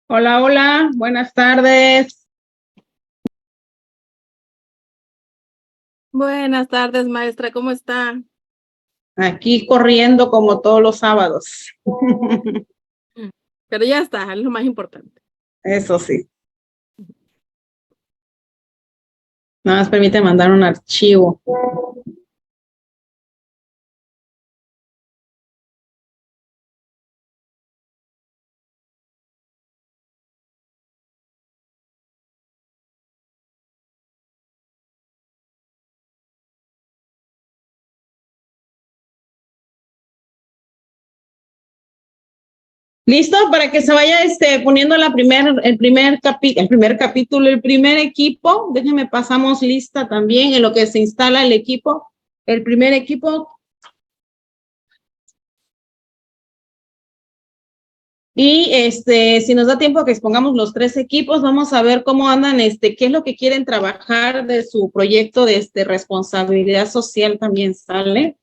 Hola, hola, buenas tardes. Buenas tardes, maestra, ¿cómo está? Aquí corriendo como todos los sábados. Pero ya está, es lo más importante. Eso sí. Nada más permite mandar un archivo. ¿Listo? Para que se vaya poniendo el primer capítulo, el primer equipo. Déjenme pasamos lista también en lo que se instala el equipo. El primer equipo. Y si nos da tiempo que expongamos los tres equipos, vamos a ver cómo andan, qué es lo que quieren trabajar de su proyecto de responsabilidad social también sale.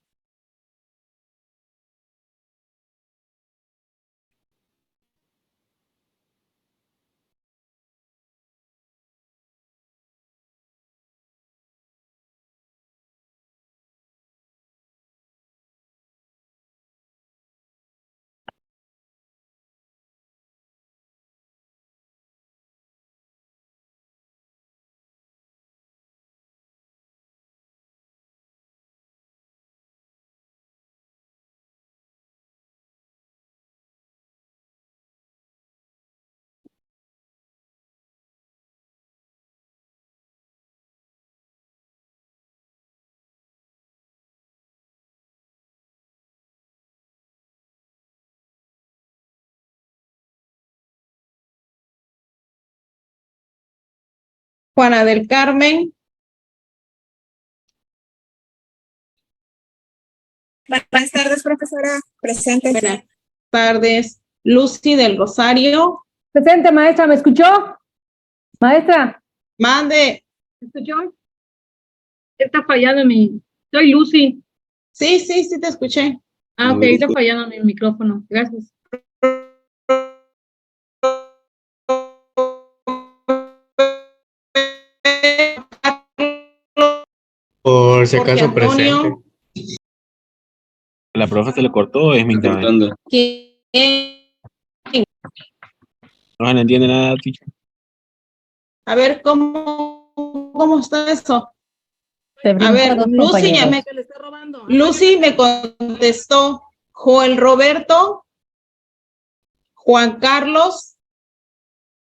Juana del Carmen. Buenas tardes, profesora. Presente. Buenas tardes. Lucy del Rosario. Presente, maestra, ¿me escuchó? Maestra. Mande. ¿Me escuchó? Está fallando Soy Lucy. Sí, te escuché. Ok, está fallando mi micrófono. Gracias. Por si acaso Jorge Antonio. presente. La profe se le cortó, es mi internet. ¿Quién? No se le entiende nada, teacher. A ver, ¿cómo está eso? A ver, Lucy me contestó. Joel Roberto. Juan Carlos.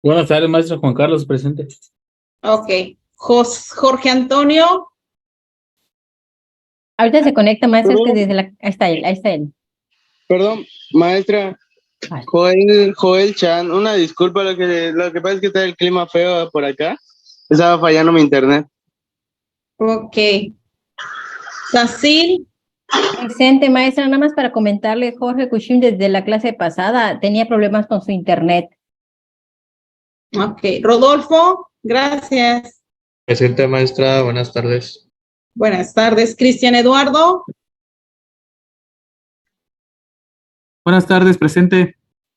Buenas tardes, maestro Juan Carlos, presente. Ok. Jorge Antonio. Ahorita se conecta, maestra, es que desde la... Ahí está él. Perdón, maestra. Vale. Joel Chan, una disculpa, lo que pasa es que está el clima feo por acá. Estaba fallando mi internet. Ok. Cecil. Presente, maestra, nada más para comentarle, Jorge Cushing desde la clase pasada tenía problemas con su internet. Ok. Rodolfo. Gracias. Presente, maestra, buenas tardes. Buenas tardes. Cristian Eduardo. Buenas tardes, presente.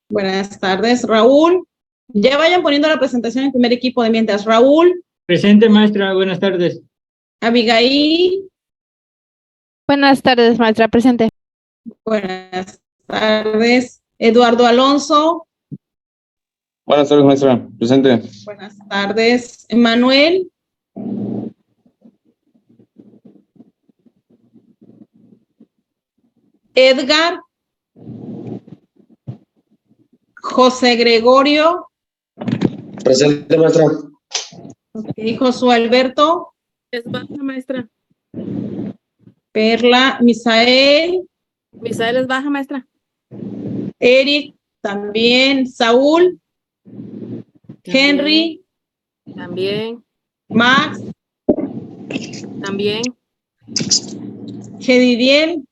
Buenas tardes. Raúl. Ya vayan poniendo la presentación en primer equipo de mientras. Raúl. Presente, maestra, buenas tardes. Abigail. Buenas tardes, maestra, presente. Buenas tardes. Eduardo Alonso. Buenas tardes, maestra. Presente. Buenas tardes. Manuel. Edgar. José Gregorio. Presente, maestra. Okay. Josué Alberto. Es baja, maestra. Perla. Misael. Misael es baja, maestra. Eric. También. Saúl. Henry. También. Max. También. Gedidiel.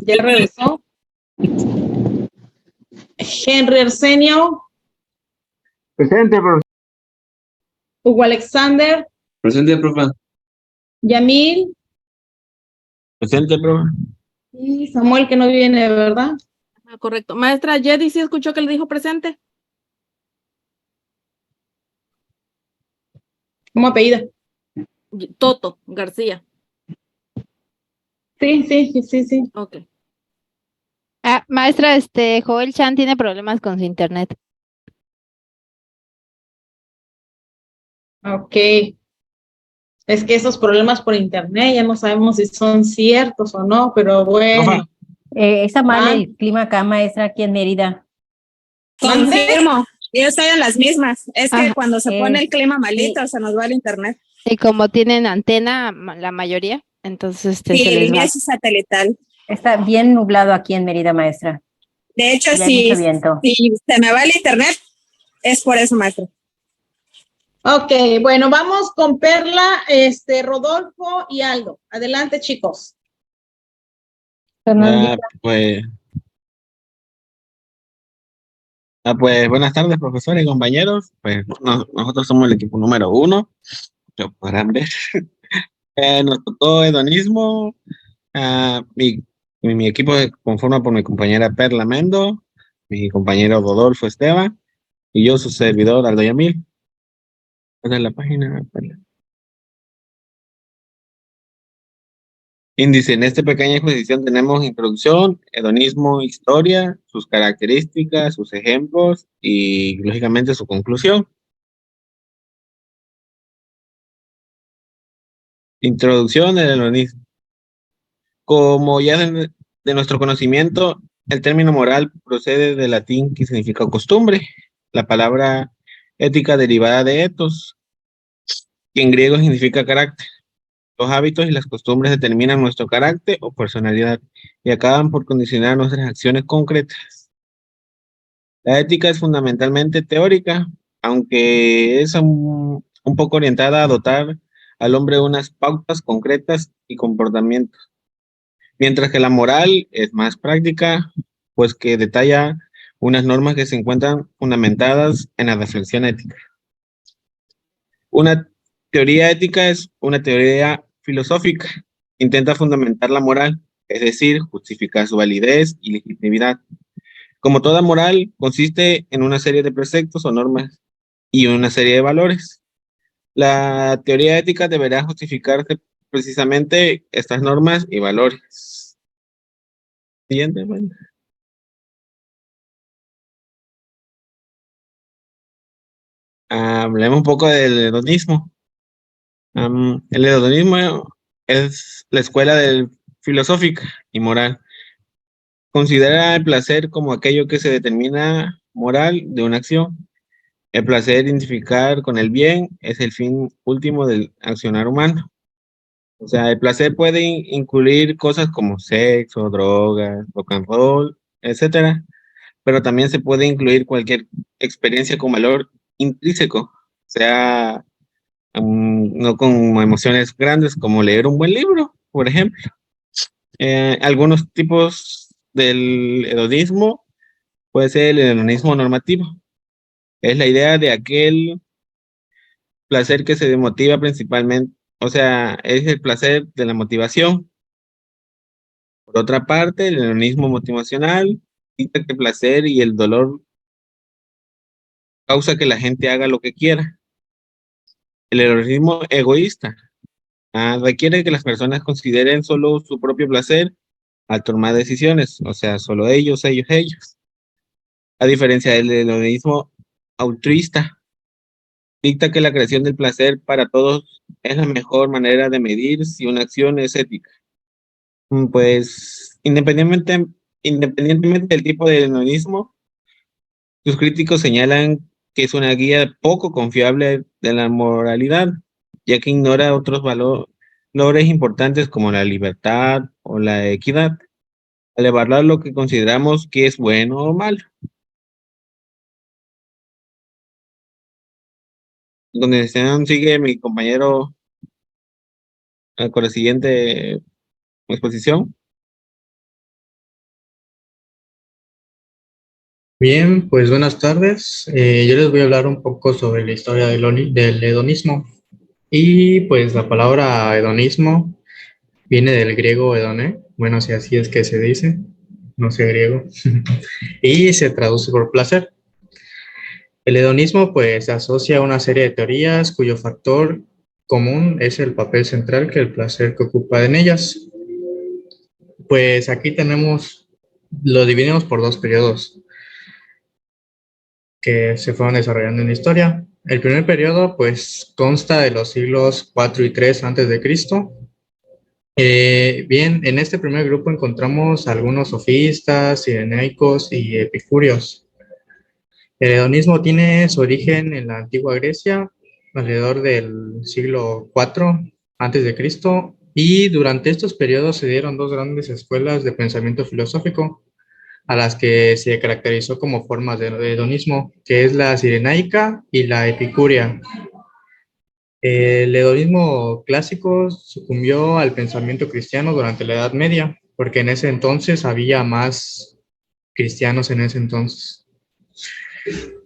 Ya regresó. Henry Arsenio. Presente, profe. Hugo Alexander. Presente, profe. Yamil. Presente, profe. Y Samuel, que no viene, ¿verdad? Ah, correcto. Maestra, Jedi, ¿sí escuchó que le dijo presente? ¿Cómo apellida? Toto García. Sí. Ok. Maestra, Joel Chan tiene problemas con su internet. Ok. Es que esos problemas por internet ya no sabemos si son ciertos o no, pero bueno. Está mal Ah. el clima acá, maestra, aquí en Mérida. Confirmo. Yo estoy en las mismas. Es que Ajá. cuando se pone el clima malito, se nos va el internet. Y como tienen antena, la mayoría, entonces Sí, se les va. es satelital. Está bien nublado aquí en Mérida, maestra. De hecho, Y hay mucho viento. si se me va el internet, es por eso, maestro. Ok, bueno, vamos con Perla, Rodolfo y Aldo. Adelante, chicos. Pues buenas tardes, profesores y compañeros. Pues nosotros somos el equipo número 1, lo podrán ver. Nos tocó hedonismo. Mi equipo se conforma por mi compañera Perla Mendo, mi compañero Rodolfo Esteban y yo, su servidor Aldo Yamil. Esta es la página, Perla. Índice, en esta pequeña exposición tenemos introducción, hedonismo, historia, sus características, sus ejemplos y, lógicamente, su conclusión. Introducción del hedonismo. Como ya de nuestro conocimiento, el término moral procede del latín que significa costumbre, la palabra ética derivada de ethos, que en griego significa carácter. Los hábitos y las costumbres determinan nuestro carácter o personalidad y acaban por condicionar nuestras acciones concretas. La ética es fundamentalmente teórica, aunque es un poco orientada a dotar al hombre de unas pautas concretas y comportamientos, mientras que la moral es más práctica, pues que detalla unas normas que se encuentran fundamentadas en la reflexión ética. Una teoría ética es una teoría filosófica. Intenta fundamentar la moral, es decir, justificar su validez y legitimidad. Como toda moral, consiste en una serie de preceptos o normas y una serie de valores. La teoría ética deberá justificarse precisamente estas normas y valores. Siguiente, bueno. Hablemos un poco del hedonismo. El hedonismo es la escuela filosófica y moral. Considera el placer como aquello que se determina moral de una acción. El placer identificar con el bien es el fin último del accionar humano. O sea, el placer puede incluir cosas como sexo, drogas, rock and roll, etcétera, pero también se puede incluir cualquier experiencia con valor intrínseco, o sea, no con emociones grandes como leer un buen libro, por ejemplo. Algunos tipos del hedonismo puede ser el hedonismo normativo. Es la idea de aquel placer que se motiva principalmente, o sea, es el placer de la motivación. Por otra parte, el hedonismo motivacional indica que el placer y el dolor causa que la gente haga lo que quiera. El hedonismo egoísta requiere que las personas consideren solo su propio placer al tomar decisiones, o sea, solo ellos. A diferencia del hedonismo altruista, dicta que la creación del placer para todos es la mejor manera de medir si una acción es ética. Pues, independientemente del tipo de hedonismo, sus críticos señalan que es una guía poco confiable de la moralidad, ya que ignora otros valores importantes como la libertad o la equidad, al evaluar lo que consideramos que es bueno o malo. Donde sigue mi compañero con la siguiente exposición. Bien, pues buenas tardes. Yo les voy a hablar un poco sobre la historia del hedonismo. Y pues la palabra hedonismo viene del griego hedone, bueno, si así es que se dice, no sé griego, y se traduce por placer. El hedonismo pues se asocia a una serie de teorías cuyo factor común es el papel central que el placer que ocupa en ellas. Pues aquí lo dividimos por dos periodos que se fueron desarrollando en la historia. El primer periodo pues consta de los siglos 4 y 3 antes de Cristo. Bien, en este primer grupo encontramos algunos sofistas, cirenaicos y epicúreos. El hedonismo tiene su origen en la antigua Grecia, alrededor del siglo IV antes de Cristo, y durante estos periodos se dieron dos grandes escuelas de pensamiento filosófico, a las que se caracterizó como formas de hedonismo, que es la cirenaica y la epicúrea. El hedonismo clásico sucumbió al pensamiento cristiano durante la Edad Media, porque en ese entonces había más cristianos en ese entonces,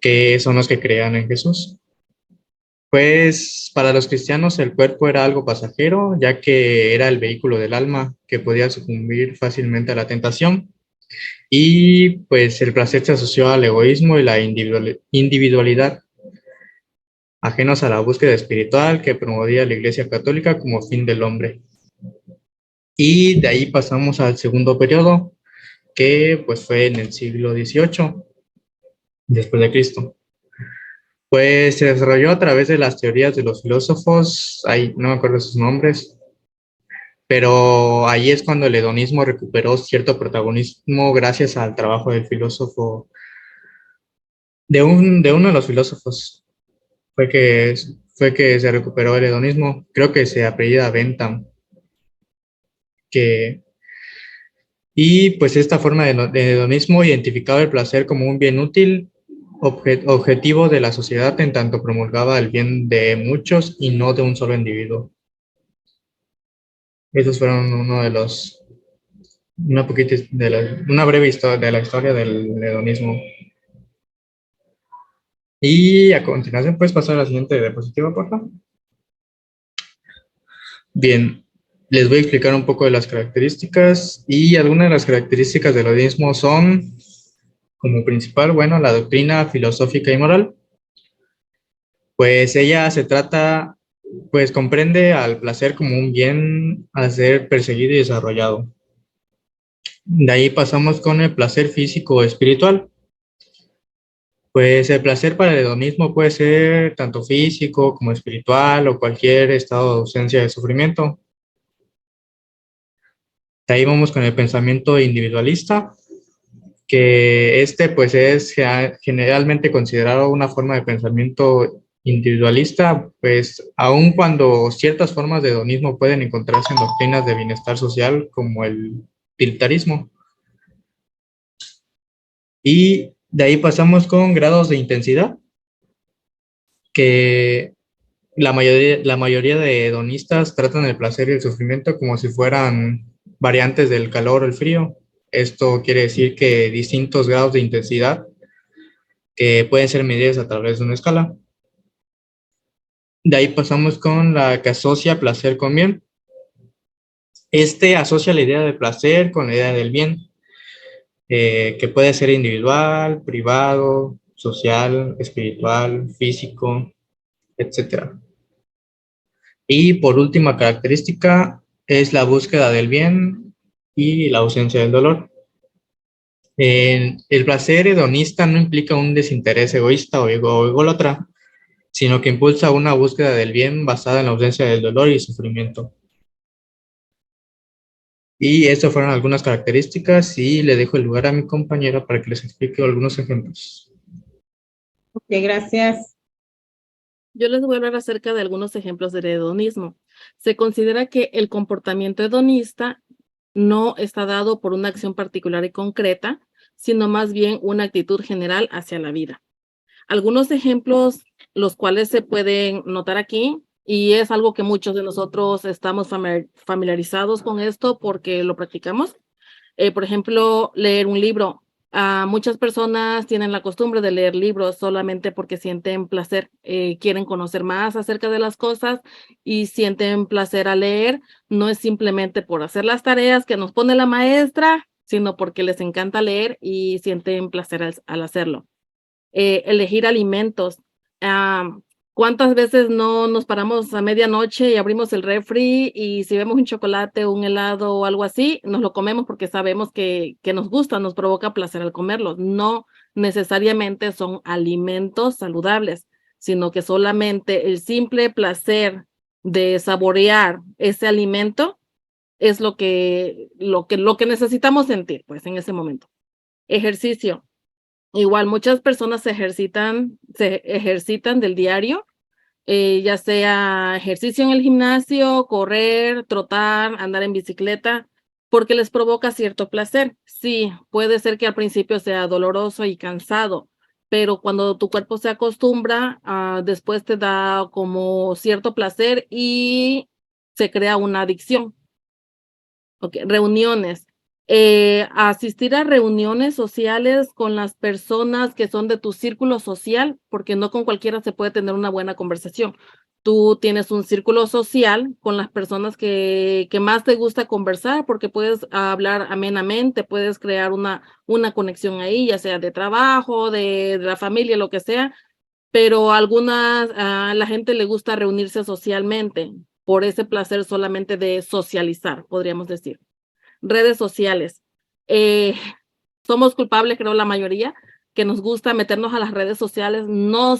que son los que creían en Jesús. Pues para los cristianos el cuerpo era algo pasajero, ya que era el vehículo del alma que podía sucumbir fácilmente a la tentación. Y pues el placer se asoció al egoísmo y la individualidad, ajenos a la búsqueda espiritual que promovía la Iglesia Católica como fin del hombre. Y de ahí pasamos al segundo periodo, que pues fue en el siglo XVIII, después de Cristo. Pues se desarrolló a través de las teorías de los filósofos, ahí no me acuerdo sus nombres, pero ahí es cuando el hedonismo recuperó cierto protagonismo gracias al trabajo del filósofo, de uno de los filósofos, fue que se recuperó el hedonismo, creo que se apellida Bentham, y pues esta forma de hedonismo identificaba el placer como un bien útil, objetivo de la sociedad, en tanto promulgaba el bien de muchos y no de un solo individuo. Esos fueron una breve historia de la historia del hedonismo. Y a continuación puedes pasar a la siguiente diapositiva, por favor. Bien, les voy a explicar un poco de las características, y algunas de las características del hedonismo son, como principal, bueno, la doctrina filosófica y moral. Pues pues comprende al placer como un bien a ser perseguido y desarrollado. De ahí pasamos con el placer físico o espiritual. Pues el placer para el hedonismo puede ser tanto físico como espiritual o cualquier estado de ausencia de sufrimiento. De ahí vamos con el pensamiento individualista, que pues es generalmente considerado una forma de pensamiento individualista, pues aun cuando ciertas formas de hedonismo pueden encontrarse en doctrinas de bienestar social como el utilitarismo. Y de ahí pasamos con grados de intensidad, que la mayoría de hedonistas tratan el placer y el sufrimiento como si fueran variantes del calor o el frío. Esto quiere decir que distintos grados de intensidad que pueden ser medidos a través de una escala. De ahí pasamos con la que asocia placer con bien. Asocia la idea de placer con la idea del bien, que puede ser individual, privado, social, espiritual, físico, etc. Y por última característica es la búsqueda del bien y la ausencia del dolor. El placer hedonista no implica un desinterés egoísta o ególatra, sino que impulsa una búsqueda del bien basada en la ausencia del dolor y sufrimiento. Y estas fueron algunas características, y le dejo el lugar a mi compañera para que les explique algunos ejemplos. Ok, gracias. Yo les voy a hablar acerca de algunos ejemplos del hedonismo. Se considera que el comportamiento hedonista no está dado por una acción particular y concreta, sino más bien una actitud general hacia la vida. Algunos ejemplos, los cuales se pueden notar aquí, y es algo que muchos de nosotros estamos familiarizados con esto porque lo practicamos. Por ejemplo, leer un libro. Muchas personas tienen la costumbre de leer libros solamente porque sienten placer, quieren conocer más acerca de las cosas y sienten placer al leer. No es simplemente por hacer las tareas que nos pone la maestra, sino porque les encanta leer y sienten placer al hacerlo. elegir alimentos. ¿Cuántas veces no nos paramos a medianoche y abrimos el refri y si vemos un chocolate, un helado o algo así, nos lo comemos porque sabemos que nos gusta, nos provoca placer al comerlos? No necesariamente son alimentos saludables, sino que solamente el simple placer de saborear ese alimento es lo que necesitamos sentir, pues, en ese momento. Ejercicio. Igual, muchas personas se ejercitan del diario, ya sea ejercicio en el gimnasio, correr, trotar, andar en bicicleta, porque les provoca cierto placer. Sí, puede ser que al principio sea doloroso y cansado, pero cuando tu cuerpo se acostumbra, después te da como cierto placer y se crea una adicción. Okay, reuniones. Asistir a reuniones sociales con las personas que son de tu círculo social, porque no con cualquiera se puede tener una buena conversación. Tú tienes un círculo social con las personas que más te gusta conversar, porque puedes hablar amenamente, puedes crear una conexión ahí, ya sea de trabajo, de la familia, lo que sea, pero a la gente le gusta reunirse socialmente por ese placer solamente de socializar, podríamos decir. Redes sociales. Somos culpables, creo, la mayoría, que nos gusta meternos a las redes sociales, no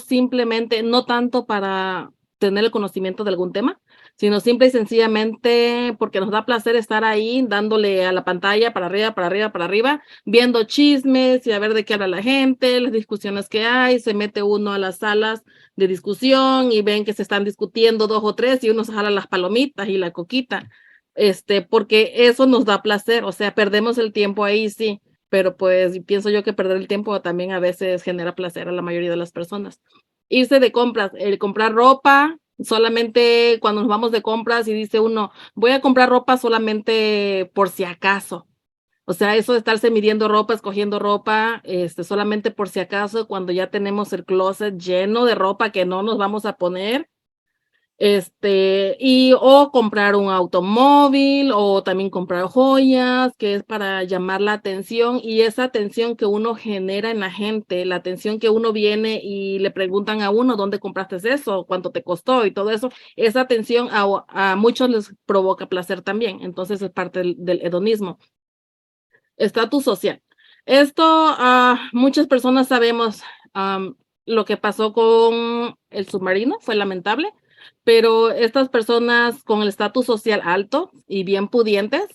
tanto para tener el conocimiento de algún tema, sino simple y sencillamente porque nos da placer estar ahí dándole a la pantalla para arriba, para arriba, para arriba, viendo chismes y a ver de qué habla la gente, las discusiones que hay. Se mete uno a las salas de discusión y ven que se están discutiendo 2 o 3 y uno se jala las palomitas y la coquita. Porque eso nos da placer, o sea, perdemos el tiempo ahí, sí, pero pues pienso yo que perder el tiempo también a veces genera placer a la mayoría de las personas. Irse de compras, el comprar ropa, solamente cuando nos vamos de compras y dice uno, voy a comprar ropa solamente por si acaso. O sea, eso de estarse midiendo ropa, escogiendo ropa, solamente por si acaso, cuando ya tenemos el closet lleno de ropa que no nos vamos a poner. O comprar un automóvil o también comprar joyas, que es para llamar la atención, y esa atención que uno genera en la gente, la atención que uno viene y le preguntan a uno dónde compraste eso, cuánto te costó y todo eso, esa atención a muchos les provoca placer también, entonces es parte del hedonismo. Estatus social. Esto, muchas personas sabemos lo que pasó con el submarino, fue lamentable, pero estas personas con el estatus social alto y bien pudientes,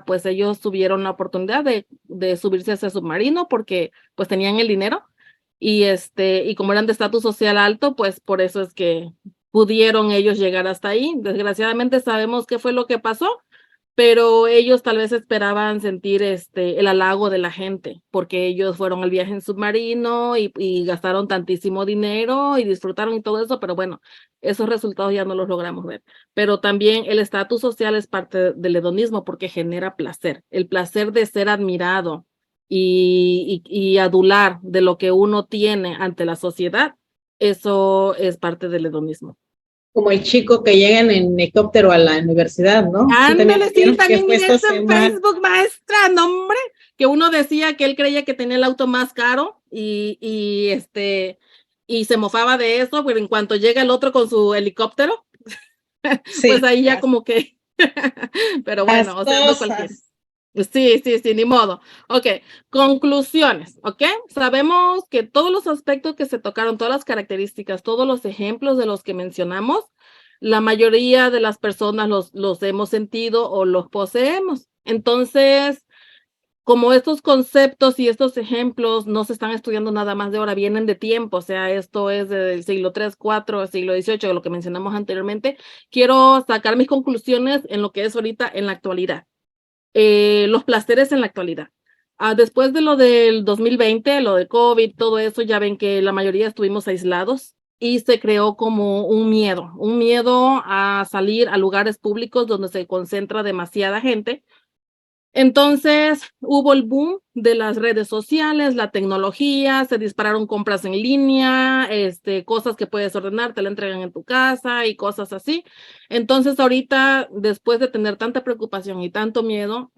pues ellos tuvieron la oportunidad de subirse a ese submarino porque pues tenían el dinero y como eran de estatus social alto, pues por eso es que pudieron ellos llegar hasta ahí. Desgraciadamente sabemos qué fue lo que pasó, pero ellos tal vez esperaban sentir el halago de la gente, porque ellos fueron al viaje en submarino y gastaron tantísimo dinero y disfrutaron y todo eso, pero bueno, esos resultados ya no los logramos ver. Pero también el estatus social es parte del hedonismo porque genera placer, el placer de ser admirado y adular de lo que uno tiene ante la sociedad, eso es parte del hedonismo. Como el chico que llega en helicóptero a la universidad, ¿no? Ándale, sí, también fue vi eso en Facebook, maestra, no, hombre, que uno decía que él creía que tenía el auto más caro y se mofaba de eso, pero en cuanto llega el otro con su helicóptero, Sí, pues ahí ya como que, pero bueno, o sea, no cualquiera. Sí, ni modo. Ok, conclusiones, ¿ok? Sabemos que todos los aspectos que se tocaron, todas las características, todos los ejemplos de los que mencionamos, la mayoría de las personas los hemos sentido o los poseemos. Entonces, como estos conceptos y estos ejemplos no se están estudiando nada más de ahora, vienen de tiempo, o sea, esto es del siglo III, IV, siglo XVIII, lo que mencionamos anteriormente, quiero sacar mis conclusiones en lo que es ahorita en la actualidad. Los placeres en la actualidad. Después de lo del 2020, lo de COVID, todo eso, ya ven que la mayoría estuvimos aislados y se creó como un miedo a salir a lugares públicos donde se concentra demasiada gente. Entonces hubo el boom de las redes sociales, la tecnología, se dispararon compras en línea, cosas que puedes ordenar, te la entregan en tu casa y cosas así. Entonces ahorita, después de tener tanta preocupación y tanto miedo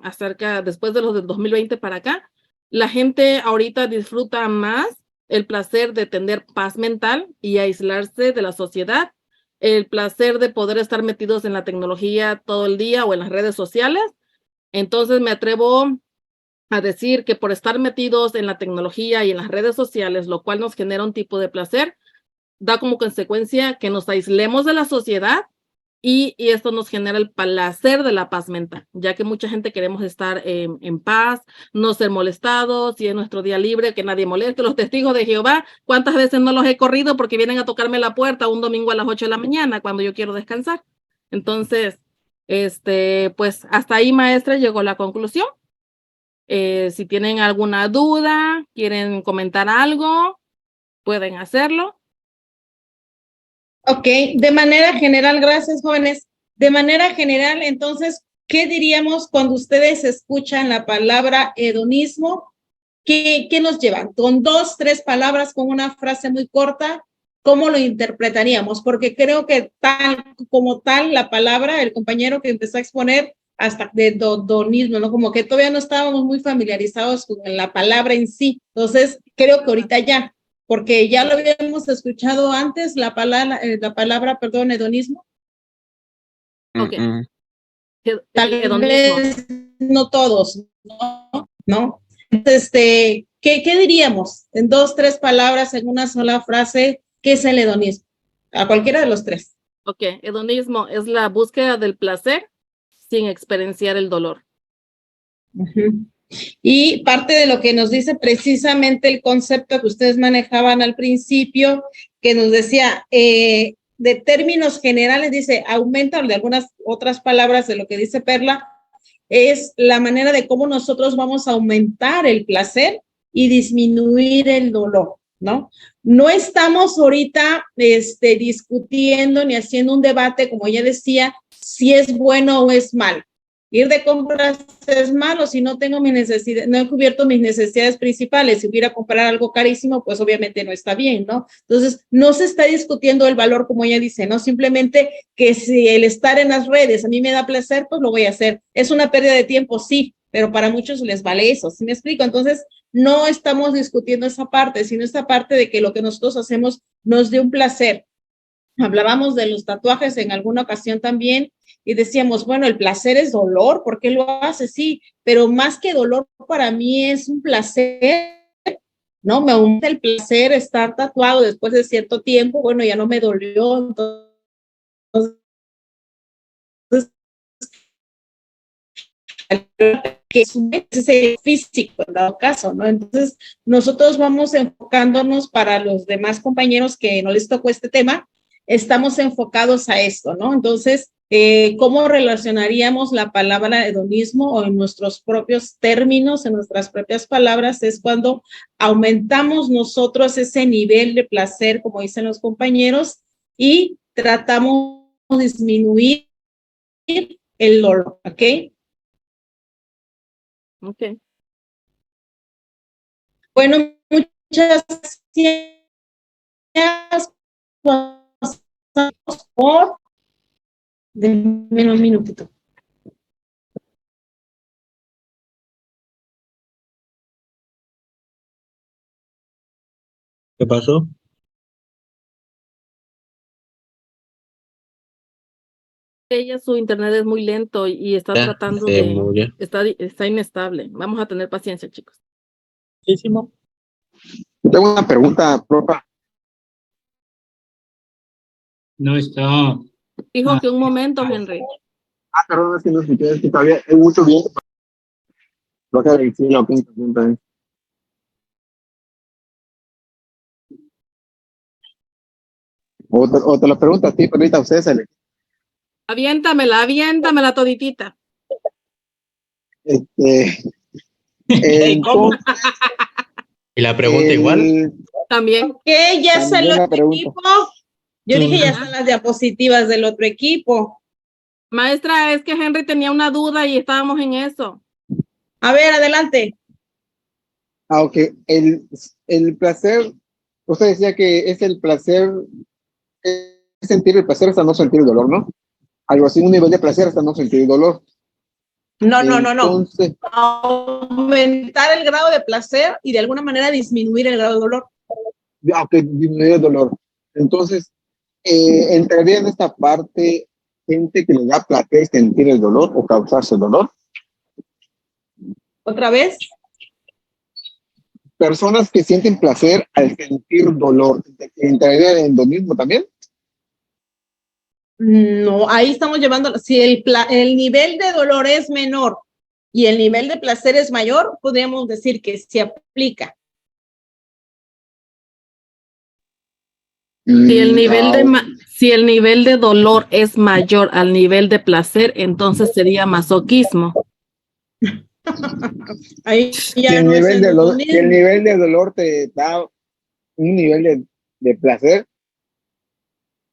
después de los del 2020 para acá, la gente ahorita disfruta más el placer de tener paz mental y aislarse de la sociedad, el placer de poder estar metidos en la tecnología todo el día o en las redes sociales. Entonces me atrevo a decir que por estar metidos en la tecnología y en las redes sociales, lo cual nos genera un tipo de placer, da como consecuencia que nos aislemos de la sociedad y esto nos genera el placer de la paz mental, ya que mucha gente queremos estar en paz, no ser molestados, y en nuestro día libre que nadie moleste. Los testigos de Jehová, ¿cuántas veces no los he corrido porque vienen a tocarme la puerta un domingo a las 8 de la mañana cuando yo quiero descansar? Entonces, pues hasta ahí, maestra, llegó la conclusión. Si tienen alguna duda, quieren comentar algo, pueden hacerlo. Ok, de manera general, gracias, jóvenes. De manera general, entonces, ¿qué diríamos cuando ustedes escuchan la palabra hedonismo? ¿Qué nos llevan? Con 2, 3 palabras, con una frase muy corta, ¿cómo lo interpretaríamos? Porque creo que tal como tal la palabra, el compañero que empezó a exponer hasta de hedonismo, ¿no? Como que todavía no estábamos muy familiarizados con la palabra en sí. Entonces, creo que ahorita ya, porque ya lo habíamos escuchado antes, la palabra, perdón, hedonismo. Ok. Tal Hedonismo. vez no todos, ¿no? Entonces, ¿qué diríamos? En 2, 3 palabras, en una sola frase, ¿qué es el hedonismo? A cualquiera de los 3. Ok, hedonismo es la búsqueda del placer sin experienciar el dolor. Y parte de lo que nos dice precisamente el concepto que ustedes manejaban al principio, que nos decía, de términos generales, dice, aumenta, de algunas otras palabras de lo que dice Perla, es la manera de cómo nosotros vamos a aumentar el placer y disminuir el dolor, ¿no? No estamos ahorita discutiendo ni haciendo un debate, como ya decía, si es bueno o es malo. Ir de compras es malo si no tengo mi necesidad, no he cubierto mis necesidades principales. Si hubiera comprar algo carísimo, pues obviamente no está bien, ¿no? Entonces, no se está discutiendo el valor, como ella dice, ¿no? Simplemente que si el estar en las redes a mí me da placer, pues lo voy a hacer. Es una pérdida de tiempo, sí, pero para muchos les vale eso, ¿sí me explico? Entonces, no estamos discutiendo esa parte, sino esta parte de que lo que nosotros hacemos nos dé un placer. Hablábamos de los tatuajes en alguna ocasión también y decíamos, bueno, el placer es dolor, ¿por qué lo hace? Sí, pero más que dolor para mí es un placer, ¿no? Me aumenta el placer estar tatuado después de cierto tiempo, bueno, ya no me dolió, entonces, que es el físico en dado caso, ¿no? Entonces, nosotros vamos enfocándonos para los demás compañeros que no les tocó este tema, estamos enfocados a esto, ¿no? Entonces, ¿cómo relacionaríamos la palabra hedonismo o en nuestros propios términos, en nuestras propias palabras? Es cuando aumentamos nosotros ese nivel de placer, como dicen los compañeros, y tratamos de disminuir el dolor, ¿ok? Ok. Bueno, muchas gracias. Por denme un minutito. ¿Qué pasó? Ella, su internet es muy lento y está tratando de... Está inestable. Vamos a tener paciencia, chicos. Muchísimo. Tengo una pregunta, propa. No está. Dijo que un momento, Henry. Perdón, es que no escuché, es que todavía hay mucho viento. Lo que decir la opinión también. O te lo pregunto a ti, pero ahorita a ustedes sale. Aviéntamela toditita. ¿Cómo? ¿Y la pregunta igual? También. ¿Qué? ¿Ya También salió la el pregunta. equipo? Yo dije, ya están las diapositivas del otro equipo. Maestra, es que Henry tenía una duda y estábamos en eso. A ver, adelante. Ok. El placer, usted decía que es el placer, es sentir el placer hasta no sentir el dolor, ¿no? Algo así, un nivel de placer hasta no sentir el dolor. No. Entonces, Aumentar el grado de placer y de alguna manera disminuir el grado de dolor. aunque disminuir el dolor. Entonces, entraría en esta parte gente que le da placer sentir el dolor o causarse el dolor. ¿Otra vez? Personas que sienten placer al sentir dolor, ¿entraría en hedonismo también? No, ahí estamos llevando, si el nivel de dolor es menor y el nivel de placer es mayor, podríamos decir que se aplica. Si el nivel de dolor es mayor al nivel de placer, entonces sería masoquismo. Ahí Si ya el, no es nivel de dolor, hedonismo. si el nivel de dolor te da un nivel de placer,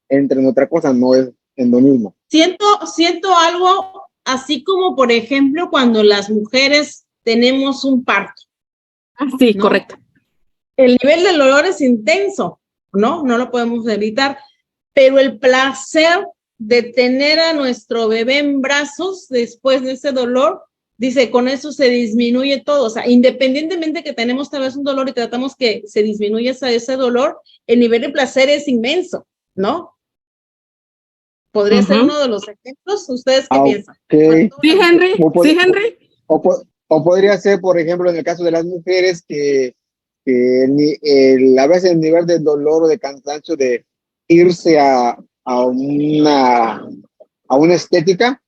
entra en otra cosa, no es hedonismo. Siento algo así como, por ejemplo, cuando las mujeres tenemos un parto. Sí, ¿no? correcto. El nivel del dolor es intenso, ¿no? No lo podemos evitar, pero el placer de tener a nuestro bebé en brazos después de ese dolor, dice, con eso se disminuye todo. O sea, independientemente que tenemos tal vez un dolor y tratamos que se disminuya ese dolor, el nivel de placer es inmenso, ¿no? ¿Podría ser uno de los ejemplos? ¿Ustedes qué piensan? Sí, Henry. Sí, Henry. O podría ser, por ejemplo, en el caso de las mujeres, que a veces el nivel de dolor o de cansancio de irse a una estética,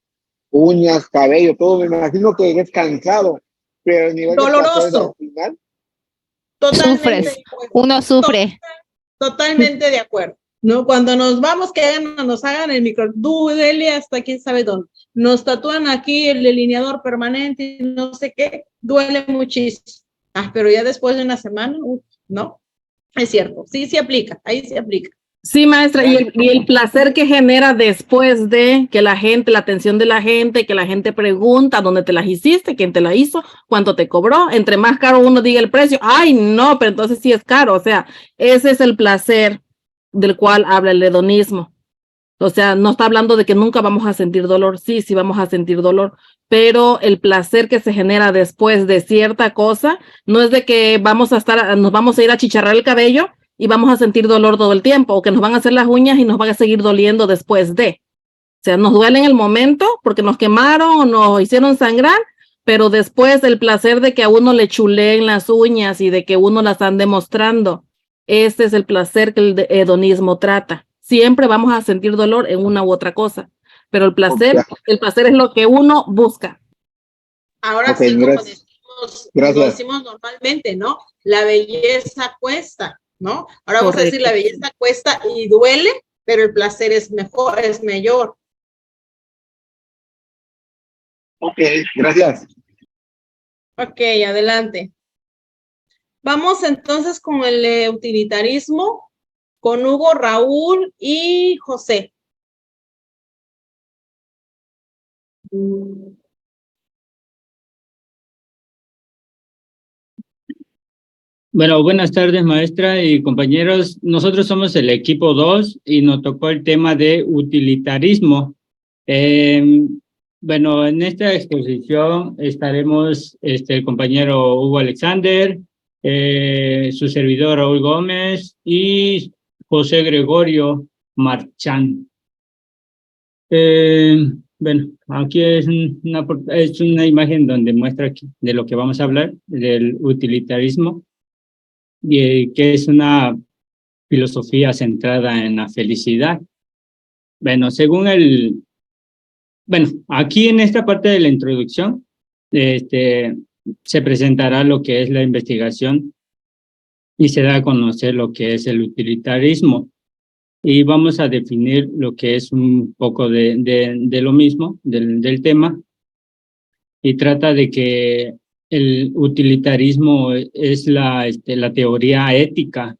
uñas, cabello, todo, me imagino que es cansado, pero el nivel doloroso. De placer al final. Sufres, uno sufre. Totalmente de acuerdo. ¿No? Cuando nos vamos, que nos hagan el micro, duele hasta quién sabe dónde. Nos tatúan aquí el delineador permanente y no sé qué, duele muchísimo. Pero ya después de una semana, no, es cierto, sí aplica, ahí se aplica. Sí, maestra, y el placer que genera después de que la gente, la atención de la gente, que la gente pregunta dónde te las hiciste, quién te la hizo, cuánto te cobró, entre más caro uno diga el precio, ay, no, pero entonces sí es caro, o sea, ese es el placer del cual habla el hedonismo. O sea, no está hablando de que nunca vamos a sentir dolor, sí vamos a sentir dolor, pero el placer que se genera después de cierta cosa, no es de que nos vamos a ir a chicharrar el cabello y vamos a sentir dolor todo el tiempo, o que nos van a hacer las uñas y nos van a seguir doliendo después de. O sea, nos duele en el momento porque nos quemaron o nos hicieron sangrar, pero después el placer de que a uno le chuleen las uñas y de que uno las ande mostrando, este es el placer que el hedonismo trata. Siempre vamos a sentir dolor en una u otra cosa, pero el placer es lo que uno busca. Ahora sí, como decimos normalmente, ¿no? La belleza cuesta, ¿no? Ahora vamos a decir, la belleza cuesta y duele, pero el placer es mejor, es mayor. Ok, gracias. Ok, adelante. Vamos entonces con el utilitarismo, con Hugo, Raúl y José. Bueno, buenas tardes, maestra y compañeros. Nosotros somos el equipo 2 y nos tocó el tema de utilitarismo. Bueno, en esta exposición estaremos el compañero Hugo Alexander, su servidor Raúl Gómez y José Gregorio Marchán. Bueno, aquí es una imagen donde muestra de lo que vamos a hablar, del utilitarismo, y que es una filosofía centrada en la felicidad. Bueno, aquí en esta parte de la introducción, se presentará lo que es la investigación y se da a conocer lo que es el utilitarismo. Y vamos a definir lo que es un poco de lo mismo, del tema, y trata de que el utilitarismo es la teoría ética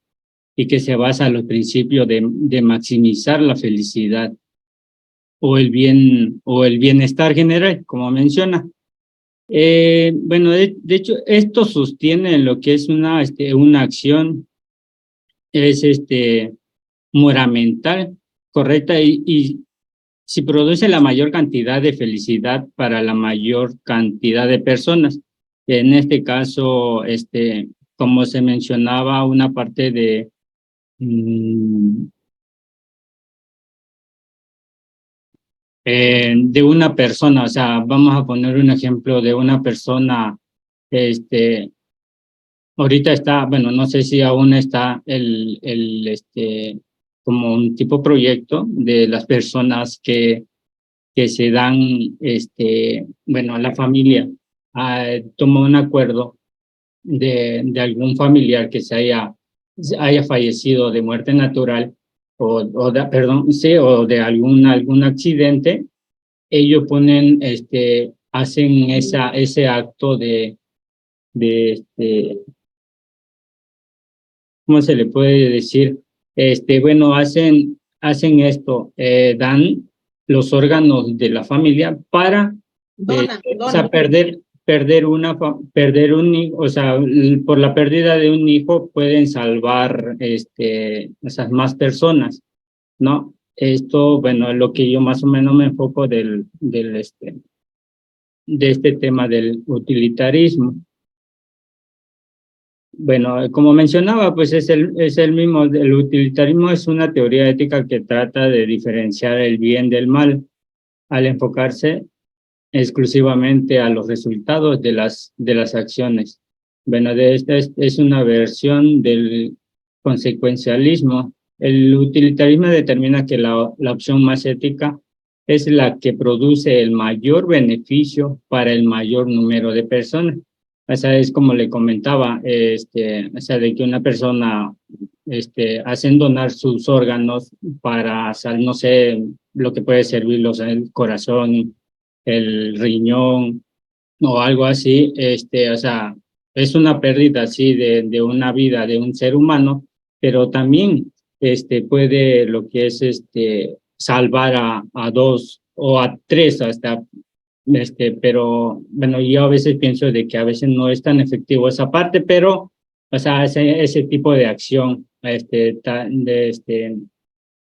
y que se basa en los principios de maximizar la felicidad o el bienestar general, como menciona. Bueno, de hecho, esto sostiene lo que es una acción, es moramental, correcta, y si produce la mayor cantidad de felicidad para la mayor cantidad de personas. En este caso, como se mencionaba, una parte de una persona, o sea, vamos a poner un ejemplo de una persona, ahorita está, bueno, no sé si aún está como un tipo proyecto de las personas que se dan, bueno, a la familia, toma un acuerdo de algún familiar que se haya fallecido de muerte natural perdón, sí, o de algún accidente. Ellos ponen, hacen ese acto ¿cómo se le puede decir? Bueno, hacen esto, dan los órganos de la familia para o sea, perder un hijo, o sea, por la pérdida de un hijo pueden salvar esas más personas, ¿no? Esto, bueno, es lo que yo más o menos me enfoco de este tema del utilitarismo. Bueno, como mencionaba, pues es el mismo. El utilitarismo es una teoría ética que trata de diferenciar el bien del mal al enfocarse exclusivamente a los resultados de las acciones. Bueno, esta es una versión del consecuencialismo. El utilitarismo determina que la opción más ética es la que produce el mayor beneficio para el mayor número de personas. O sea, es como le comentaba, o sea, de que una persona hacen donar sus órganos para, no sé, lo que puede servirlos, el corazón, el riñón o algo así, o sea, es una pérdida así de una vida de un ser humano, pero también puede lo que es salvar a dos o a tres hasta, pero bueno, yo a veces pienso de que a veces no es tan efectivo esa parte, pero o sea, ese tipo de acción,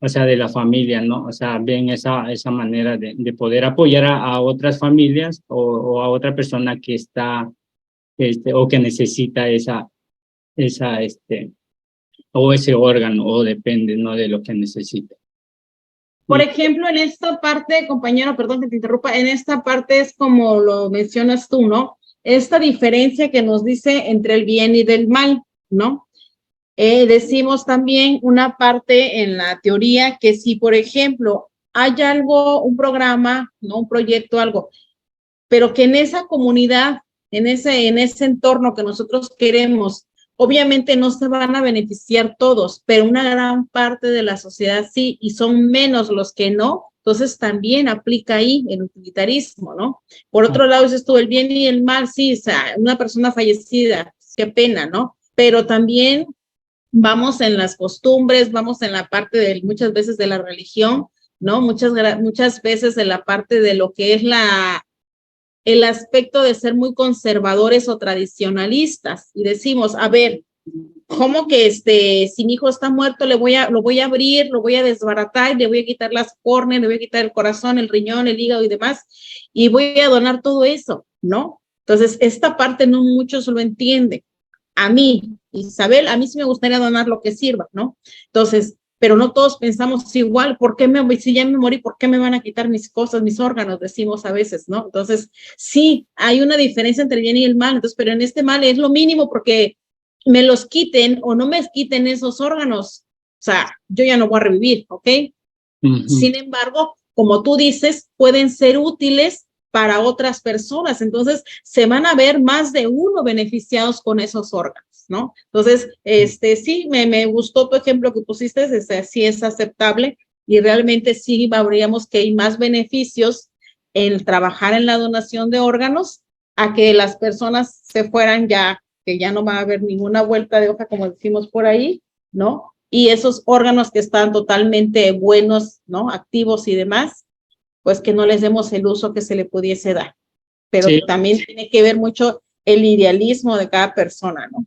o sea, de la familia, ¿no? O sea, ven esa manera de poder apoyar a otras familias o a otra persona que está, o que necesita o ese órgano, o depende, ¿no? De lo que necesita. Por ejemplo, en esta parte, compañero, perdón que te interrumpa, en esta parte es como lo mencionas tú, ¿no? Esta diferencia que nos dice entre el bien y del mal, ¿no? Decimos también una parte en la teoría que si, por ejemplo, hay algo, un programa, ¿no? Un proyecto, algo, pero que en esa comunidad, en ese entorno que nosotros queremos, obviamente no se van a beneficiar todos, pero una gran parte de la sociedad sí, y son menos los que no, entonces también aplica ahí el utilitarismo, ¿no? Por otro lado, dices tú, el bien y el mal, sí, o sea, una persona fallecida, qué pena, ¿no? Pero también vamos en las costumbres, vamos en la parte de muchas veces de la religión, ¿no? Muchas veces de la parte de lo que es el aspecto de ser muy conservadores o tradicionalistas y decimos, a ver, ¿cómo que si mi hijo está muerto lo voy a abrir, lo voy a desbaratar, le voy a quitar las córneas, le voy a quitar el corazón, el riñón, el hígado y demás y voy a donar todo eso, ¿no? Entonces, esta parte no muchos lo entienden. A mí, Isabel, a mí sí me gustaría donar lo que sirva, ¿no? Entonces, pero no todos pensamos igual, si ya me morí, ¿por qué me van a quitar mis cosas, mis órganos? Decimos a veces, ¿no? Entonces, sí, hay una diferencia entre el bien y el mal, entonces, pero en este mal es lo mínimo porque me los quiten o no me quiten esos órganos, o sea, yo ya no voy a revivir, ¿ok? Sin embargo, como tú dices, pueden ser útiles para otras personas, entonces se van a ver más de uno beneficiados con esos órganos, ¿no? Entonces, sí, me gustó tu ejemplo que pusiste, sí es aceptable y realmente sí habríamos que hay más beneficios en trabajar en la donación de órganos a que las personas se fueran ya, que ya no va a haber ninguna vuelta de hoja, como decimos por ahí, ¿no? Y esos órganos que están totalmente buenos, ¿no? Activos y demás, pues que no les demos el uso que se le pudiese dar. Pero sí, también tiene que ver mucho el idealismo de cada persona, ¿no?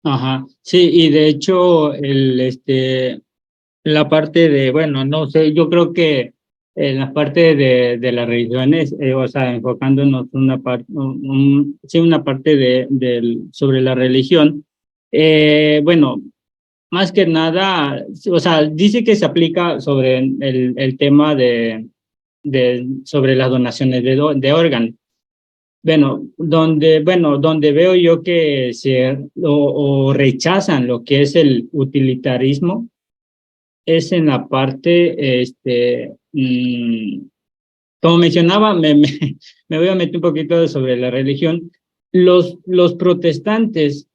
Ajá, sí, y de hecho, la parte de, bueno, no sé, yo creo que en la parte de las religiones, o sea, enfocándonos una parte, sí, una parte sobre la religión, bueno, más que nada, o sea, dice que se aplica sobre el tema sobre las donaciones de órganos. Bueno, donde veo yo que o rechazan lo que es el utilitarismo es en la parte, como mencionaba, me voy a meter un poquito sobre la religión. Los protestantes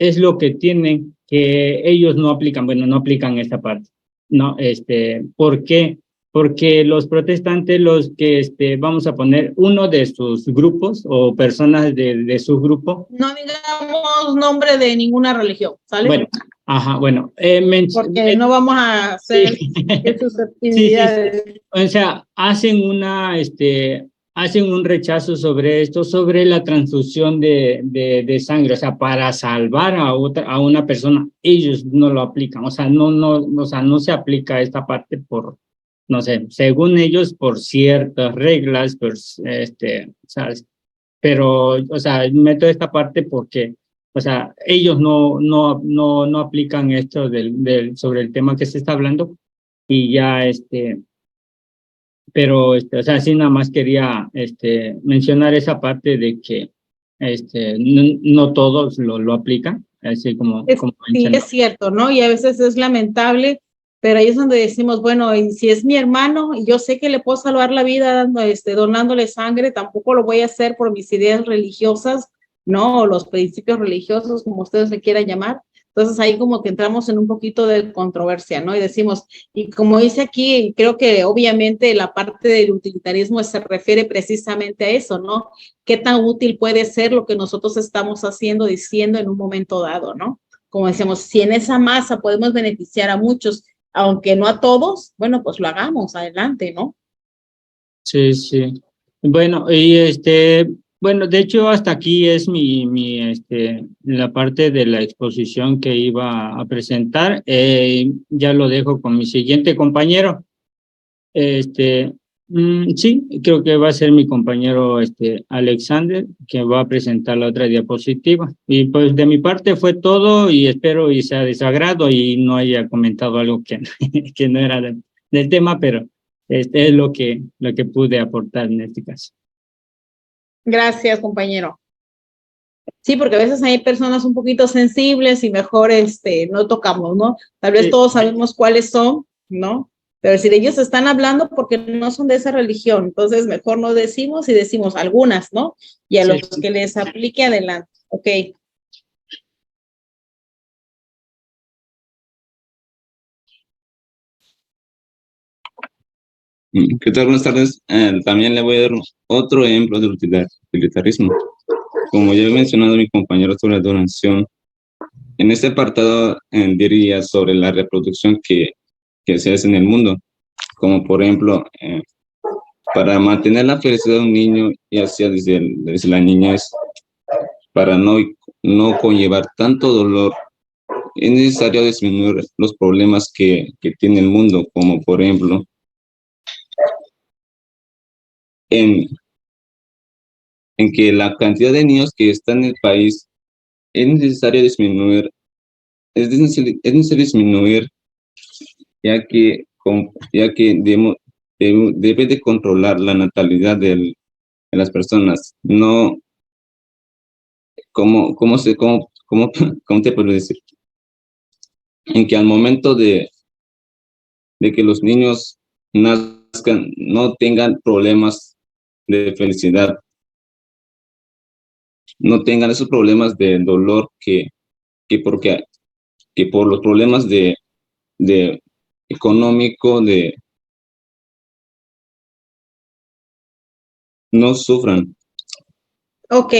es lo que tienen que ellos no aplican, bueno, no aplican esta parte, ¿no? ¿Por qué? Porque los protestantes, los que vamos a poner uno de sus grupos o personas de su grupo. No digamos nombre de ninguna religión, ¿sale? Bueno, ajá, bueno. Porque no vamos a hacer sí. susceptibilidades. Sí. O sea, hacen un rechazo sobre esto, sobre la transfusión de sangre, o sea, para salvar a una persona, ellos no lo aplican, o sea, no se aplica esta parte por, no sé, según ellos, por ciertas reglas, ¿sabes? Pero, o sea, meto esta parte porque, o sea, ellos no aplican esto sobre el tema que se está hablando y ya, pero, o sea, sí nada más quería, mencionar esa parte de que, no todos lo aplican, así como Sí, es cierto, ¿no? Y a veces es lamentable, pero ahí es donde decimos, bueno, y si es mi hermano, y yo sé que le puedo salvar la vida donándole sangre, tampoco lo voy a hacer por mis ideas religiosas, ¿no? O los principios religiosos, como ustedes le quieran llamar. Entonces ahí como que entramos en un poquito de controversia, ¿no? Y decimos, y como dice aquí, creo que obviamente la parte del utilitarismo se refiere precisamente a eso, ¿no? ¿Qué tan útil puede ser lo que nosotros estamos haciendo, diciendo en un momento dado, ¿no? Como decíamos, si en esa masa podemos beneficiar a muchos, aunque no a todos, bueno, pues lo hagamos, adelante, ¿no? Sí, sí. Bueno, y bueno, de hecho hasta aquí es la parte de la exposición que iba a presentar. Ya lo dejo con mi siguiente compañero. Sí, creo que va a ser mi compañero Alexander, que va a presentar la otra diapositiva. Y pues de mi parte fue todo y espero y sea de su agrado y no haya comentado algo que, que no era del tema, pero es lo que pude aportar en este caso. Gracias, compañero. Sí, porque a veces hay personas un poquito sensibles y mejor no tocamos, ¿no? Tal vez todos sabemos cuáles son, ¿no? Pero si ellos están hablando porque no son de esa religión, entonces mejor no decimos y decimos algunas, ¿no? Y a los que les aplique adelante. Ok. ¿Qué tal? Buenas tardes. También le voy a dar otro ejemplo del utilitarismo. Como ya he mencionado mi compañero sobre la donación, en este apartado diría sobre la reproducción que se hace en el mundo, como por ejemplo, para mantener la felicidad de un niño, ya sea desde la niñez, para no conllevar tanto dolor, es necesario disminuir los problemas que tiene el mundo, como por ejemplo, en que la cantidad de niños que están en el país es necesario disminuir, ya que debe de controlar la natalidad de las personas. No, ¿cómo te puedo decir? En que al momento de que los niños nazcan, no tengan problemas de felicidad, no tengan esos problemas de dolor que por los problemas de económico, no sufran. Ok.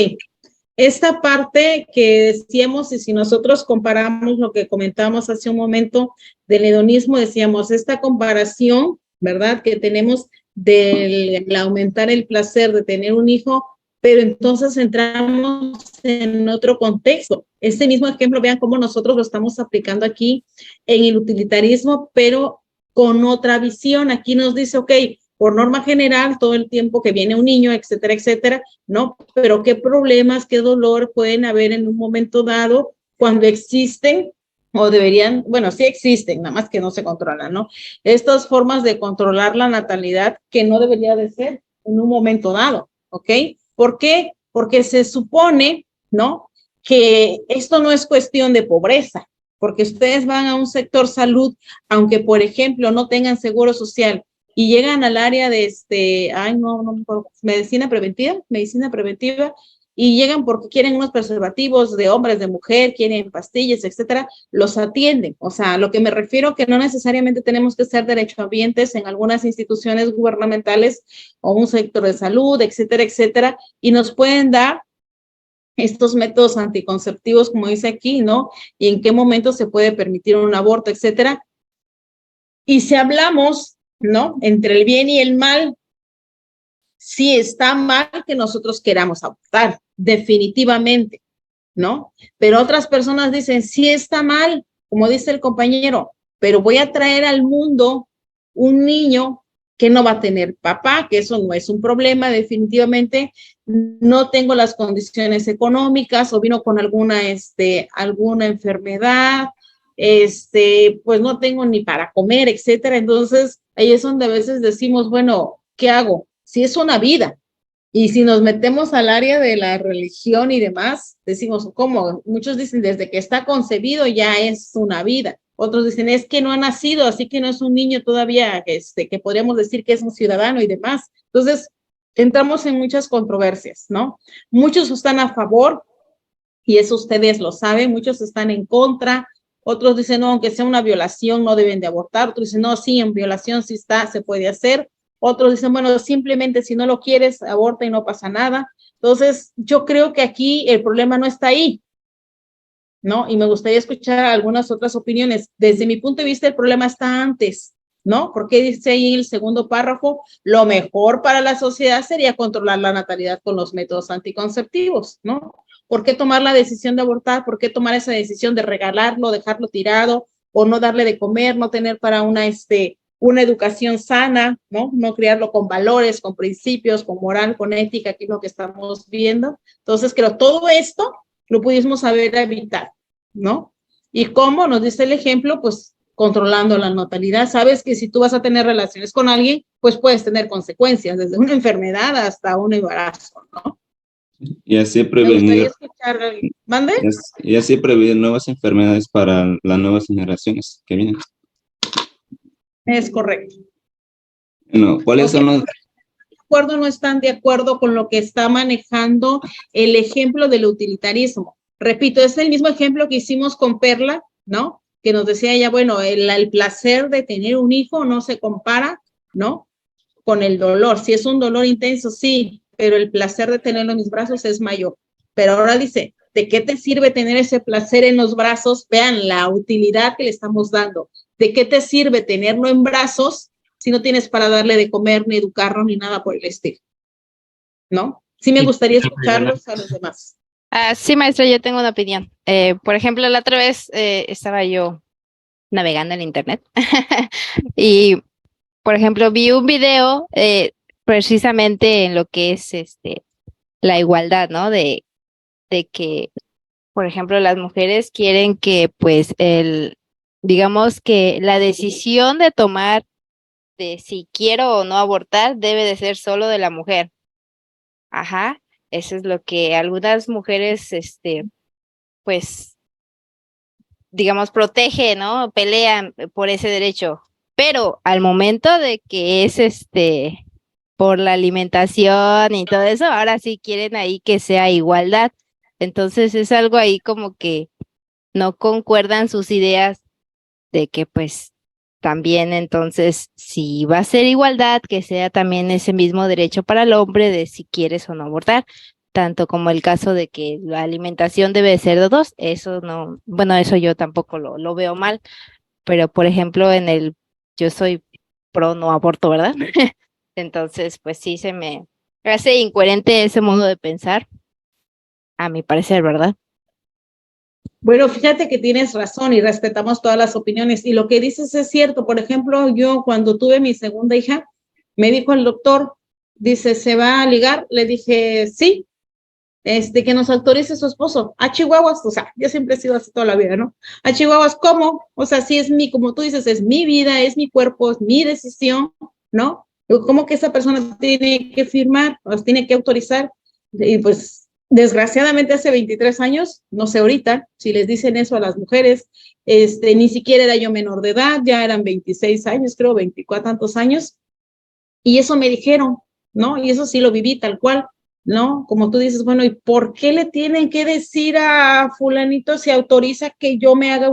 Esta parte que decíamos, y si nosotros comparamos lo que comentamos hace un momento del hedonismo, decíamos, esta comparación, ¿verdad? Que tenemos del aumentar el placer de tener un hijo, pero entonces entramos en otro contexto. Este mismo ejemplo, vean cómo nosotros lo estamos aplicando aquí en el utilitarismo, pero con otra visión. Aquí nos dice, ok, por norma general, todo el tiempo que viene un niño, etcétera, etcétera, ¿no? Pero qué problemas, qué dolor pueden haber en un momento dado cuando existen o deberían, bueno, sí existen, nada más que no se controlan, ¿no? Estas formas de controlar la natalidad que no debería de ser en un momento dado, ¿ok? ¿Por qué? Porque se supone, ¿no? Que esto no es cuestión de pobreza, porque ustedes van a un sector salud, aunque por ejemplo no tengan seguro social y llegan al área de no me acuerdo, medicina preventiva, y llegan porque quieren unos preservativos de hombres, de mujer, quieren pastillas, etcétera, los atienden. O sea, lo que me refiero que no necesariamente tenemos que ser derechohabientes en algunas instituciones gubernamentales o un sector de salud, etcétera, etcétera, y nos pueden dar estos métodos anticonceptivos, como dice aquí, ¿no? Y en qué momento se puede permitir un aborto, etcétera. Y si hablamos, ¿no? Entre el bien y el mal, sí está mal que nosotros queramos abortar, definitivamente, ¿no? Pero otras personas dicen, sí está mal, como dice el compañero, pero voy a traer al mundo un niño que no va a tener papá, que eso no es un problema, definitivamente no tengo las condiciones económicas o vino con alguna enfermedad, pues no tengo ni para comer, etcétera. Entonces, ahí es donde a veces decimos, bueno, ¿qué hago? Si es una vida. Y si nos metemos al área de la religión y demás, decimos, ¿cómo? Muchos dicen, desde que está concebido ya es una vida. Otros dicen, es que no ha nacido, así que no es un niño todavía, que podríamos decir que es un ciudadano y demás. Entonces, entramos en muchas controversias, ¿no? Muchos están a favor, y eso ustedes lo saben, muchos están en contra, otros dicen, no, aunque sea una violación, no deben de abortar, otros dicen, no, sí, en violación sí está, se puede hacer. Otros dicen, bueno, simplemente si no lo quieres, aborta y no pasa nada. Entonces, yo creo que aquí el problema no está ahí, ¿no? Y me gustaría escuchar algunas otras opiniones. Desde mi punto de vista, el problema está antes, ¿no? Porque dice ahí el segundo párrafo, lo mejor para la sociedad sería controlar la natalidad con los métodos anticonceptivos, ¿no? ¿Por qué tomar la decisión de abortar? ¿Por qué tomar esa decisión de regalarlo, dejarlo tirado o no darle de comer, no tener para una educación sana, ¿no? No criarlo con valores, con principios, con moral, con ética, que es lo que estamos viendo. Entonces, creo todo esto lo pudimos haber evitado, ¿no? ¿Y cómo? Nos dice el ejemplo, pues controlando la natalidad. Sabes que si tú vas a tener relaciones con alguien, pues puedes tener consecuencias, desde una enfermedad hasta un embarazo, ¿no? Y así Me gustaría prevenir, escuchar, ¿mande? y así prevenir nuevas enfermedades para las nuevas generaciones que vienen. Es correcto. Bueno, ¿cuáles son los? Acuerdo, no están de acuerdo con lo que está manejando el ejemplo del utilitarismo. Repito, es el mismo ejemplo que hicimos con Perla, ¿no? Que nos decía ella, bueno, el placer de tener un hijo no se compara, ¿no? Con el dolor. Si es un dolor intenso, sí, pero el placer de tenerlo en mis brazos es mayor. Pero ahora dice, ¿de qué te sirve tener ese placer en los brazos? Vean la utilidad que le estamos dando. ¿De qué te sirve tenerlo en brazos si no tienes para darle de comer, ni educarlo, ni nada por el estilo? ¿No? Sí me gustaría escucharlos a los demás. Sí, maestra, yo tengo una opinión. Por ejemplo, la otra vez estaba yo navegando en internet y, por ejemplo, vi un video precisamente en lo que es la igualdad, ¿no? De que, por ejemplo, las mujeres quieren que, pues, digamos que la decisión de tomar de si quiero o no abortar debe de ser solo de la mujer. Ajá, eso es lo que algunas mujeres, pues, digamos, protege, ¿no? Pelean por ese derecho. Pero al momento de que es por la alimentación y todo eso, ahora sí quieren ahí que sea igualdad. Entonces es algo ahí como que no concuerdan sus ideas de que pues también entonces si va a ser igualdad, que sea también ese mismo derecho para el hombre de si quieres o no abortar, tanto como el caso de que la alimentación debe ser de dos, eso no, bueno, eso yo tampoco lo veo mal, pero por ejemplo yo soy pro no aborto, ¿verdad? Entonces pues sí se me hace incoherente ese modo de pensar, a mi parecer, ¿verdad? Bueno, fíjate que tienes razón y respetamos todas las opiniones. Y lo que dices es cierto. Por ejemplo, yo cuando tuve mi segunda hija, me dijo el doctor, dice, ¿se va a ligar? Le dije, sí. que nos autorice su esposo. A chihuahuas, o sea, yo siempre he sido así toda la vida, ¿no? A chihuahuas, ¿cómo? O sea, si es como tú dices, es mi vida, es mi cuerpo, es mi decisión, ¿no? ¿Cómo que esa persona tiene que firmar, o tiene que autorizar? Y pues, desgraciadamente hace 23 años, no sé ahorita, si les dicen eso a las mujeres, ni siquiera era yo menor de edad, ya eran 26 años, creo, 24 tantos años, y eso me dijeron, ¿no? Y eso sí lo viví tal cual, ¿no? Como tú dices, bueno, ¿y por qué le tienen que decir a fulanito si autoriza que yo me haga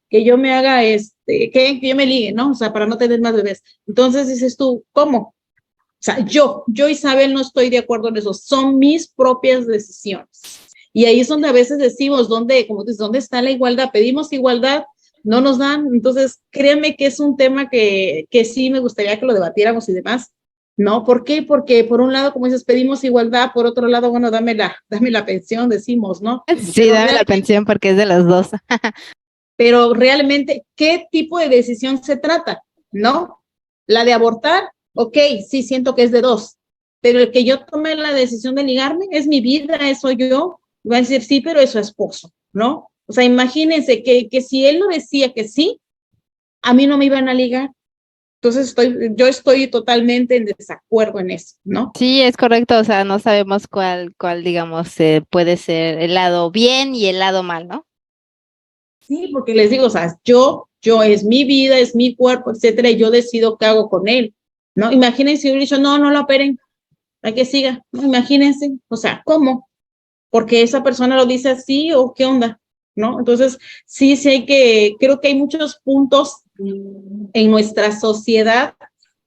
que yo me haga, que yo me ligue, ¿no? O sea, para no tener más bebés. Entonces dices tú, ¿cómo? O sea, yo Isabel, no estoy de acuerdo en eso, son mis propias decisiones. Y ahí es donde a veces decimos, como dices, ¿dónde está la igualdad? Pedimos igualdad, no nos dan. Entonces, créanme que es un tema que sí me gustaría que lo debatiéramos y demás, ¿no? ¿Por qué? Porque por un lado, como dices, pedimos igualdad, por otro lado, bueno, dame la pensión, decimos, ¿no? Sí, Pero dame la pensión porque es de los dos. pero realmente, ¿qué tipo de decisión se trata? ¿No? La de abortar, ok, sí siento que es de dos, pero el que yo tome la decisión de ligarme es mi vida, eso yo, va a decir sí, pero es su esposo, ¿no? O sea, imagínense que si él no decía que sí, a mí no me iban a ligar. Entonces yo estoy totalmente en desacuerdo en eso, ¿no? Sí, es correcto, o sea, no sabemos cuál digamos, puede ser el lado bien y el lado mal, ¿no? Sí, porque les digo, o sea, yo es mi vida, es mi cuerpo, etcétera, y yo decido qué hago con él, ¿no? Imagínense si hubiera dicho, no lo operen, hay que siga, ¿no? Imagínense, o sea, ¿cómo? Porque esa persona lo dice así o qué onda, ¿no? Entonces, sí creo que hay muchos puntos en nuestra sociedad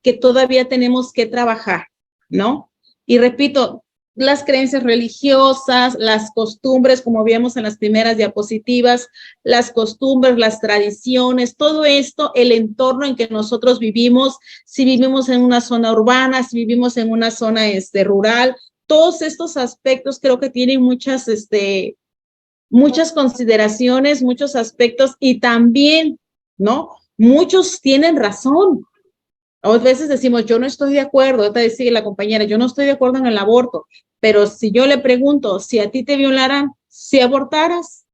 que todavía tenemos que trabajar, ¿no? Y repito, las creencias religiosas, las costumbres, como vimos en las primeras diapositivas, las costumbres, las tradiciones, todo esto, el entorno en que nosotros vivimos, si vivimos en una zona urbana, si vivimos en una zona rural, todos estos aspectos creo que tienen muchas consideraciones, muchos aspectos y también, ¿no? Muchos tienen razón. A veces decimos, yo no estoy de acuerdo, ahorita decía la compañera, yo no estoy de acuerdo en el aborto, pero si yo le pregunto, si a ti te violaran, si abortaras.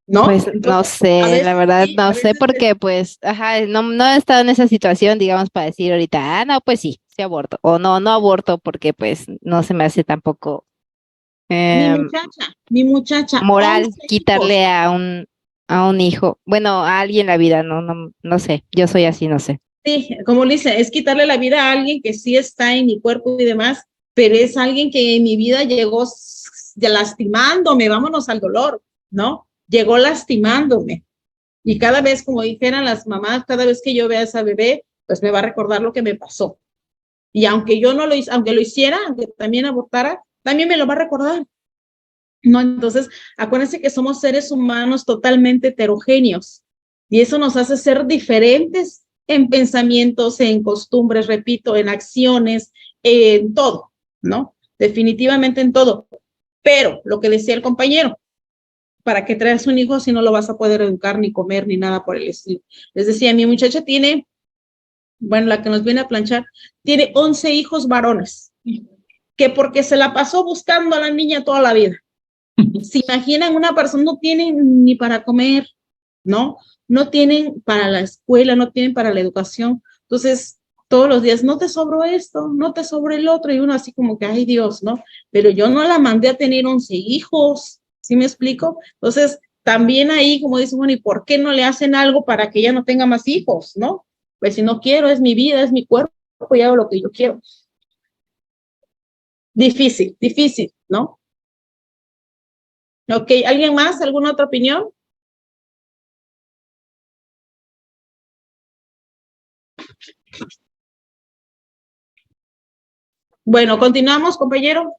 ¿No? Pues no Entonces, sé, la verdad sí, no sé porque pues, ajá, no he estado en esa situación, digamos, para decir ahorita, no, pues sí aborto, o no aborto porque pues no se me hace tampoco mi muchacha, moral 11 hijos. quitarle a un hijo, bueno, a alguien la vida, no sé, yo soy así, no sé. Sí, como le dice, es quitarle la vida a alguien que sí está en mi cuerpo y demás, pero es alguien que en mi vida llegó lastimándome, vámonos al dolor, ¿no? Llegó lastimándome. Y cada vez, como dijeran las mamás, cada vez que yo vea a esa bebé, pues me va a recordar lo que me pasó. Y aunque yo no lo hice, aunque lo hiciera, aunque también abortara, también me lo va a recordar. ¿No? Entonces, acuérdense que somos seres humanos totalmente heterogéneos y eso nos hace ser diferentes en pensamientos, en costumbres, repito, en acciones, en todo, ¿no? Definitivamente en todo. Pero lo que decía el compañero, ¿para qué traes un hijo si no lo vas a poder educar, ni comer, ni nada por el estilo? Les decía, mi muchacha tiene, bueno, la que nos viene a planchar, tiene 11 hijos varones, que porque se la pasó buscando a la niña toda la vida. Se imaginan, una persona no tienen ni para comer, ¿no? No tienen para la escuela, no tienen para la educación. Entonces, todos los días, no te sobró esto, no te sobró el otro, y uno así como que, ay Dios, ¿no? Pero yo no la mandé a tener 11 hijos, ¿sí me explico? Entonces, también ahí, como dicen, bueno, ¿y por qué no le hacen algo para que ella no tenga más hijos, ¿no? Pues si no quiero, es mi vida, es mi cuerpo, y hago lo que yo quiero. Difícil, ¿no? Ok, ¿alguien más? ¿Alguna otra opinión? Bueno, continuamos, compañero.